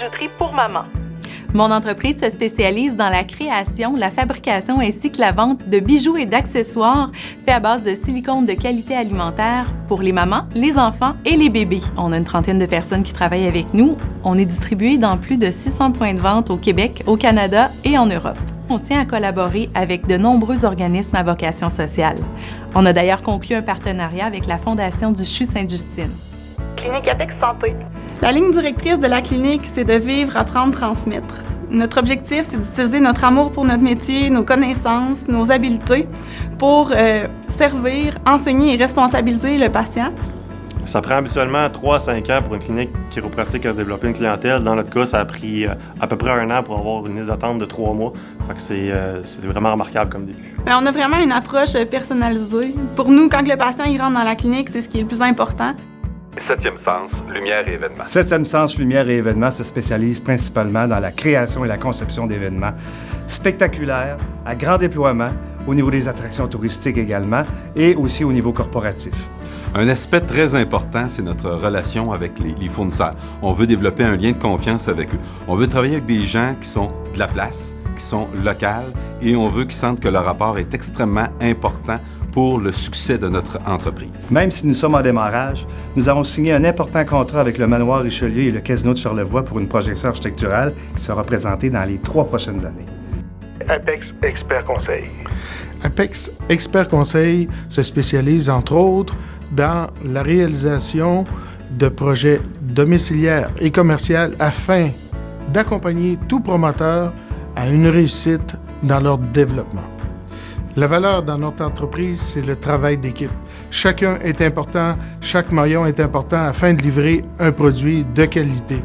bijouterie pour maman. Mon entreprise se spécialise dans la création, la fabrication ainsi que la vente de bijoux et d'accessoires faits à base de silicone de qualité alimentaire pour les mamans, les enfants et les bébés. On a une trentaine de personnes qui travaillent avec nous. On est distribué dans plus de 600 points de vente au Québec, au Canada et en Europe. On tient à collaborer avec de nombreux organismes à vocation sociale. On a d'ailleurs conclu un partenariat avec la Fondation du CHU Sainte-Justine. Clinique Apex Santé. La ligne directrice de la clinique, c'est de vivre, apprendre, transmettre. Notre objectif, c'est d'utiliser notre amour pour notre métier, nos connaissances, nos habiletés pour servir, enseigner et responsabiliser le patient. Ça prend habituellement 3 à 5 ans pour une clinique chiropratique à se développer une clientèle. Dans notre cas, ça a pris à peu près 1 an pour avoir une liste d'attente de 3 mois. Fait que c'est vraiment remarquable comme début. Mais on a vraiment une approche personnalisée. Pour nous, quand le patient il rentre dans la clinique, c'est ce qui est le plus important. Septième sens, lumière et événements. Septième sens, lumière et événements se spécialise principalement dans la création et la conception d'événements spectaculaires, à grand déploiement, au niveau des attractions touristiques également, et aussi au niveau corporatif. Un aspect très important, c'est notre relation avec les fournisseurs. On veut développer un lien de confiance avec eux. On veut travailler avec des gens qui sont de la place, qui sont locales, et on veut qu'ils sentent que leur rapport est extrêmement important pour le succès de notre entreprise. Même si nous sommes en démarrage, nous avons signé un important contrat avec le Manoir Richelieu et le Casino de Charlevoix pour une projection architecturale qui sera présentée dans les 3 prochaines années. Apex Expert Conseil. Apex Expert Conseil se spécialise entre autres dans la réalisation de projets domiciliaires et commerciaux afin d'accompagner tout promoteur à une réussite dans leur développement. La valeur dans notre entreprise, c'est le travail d'équipe. Chacun est important, chaque maillon est important afin de livrer un produit de qualité.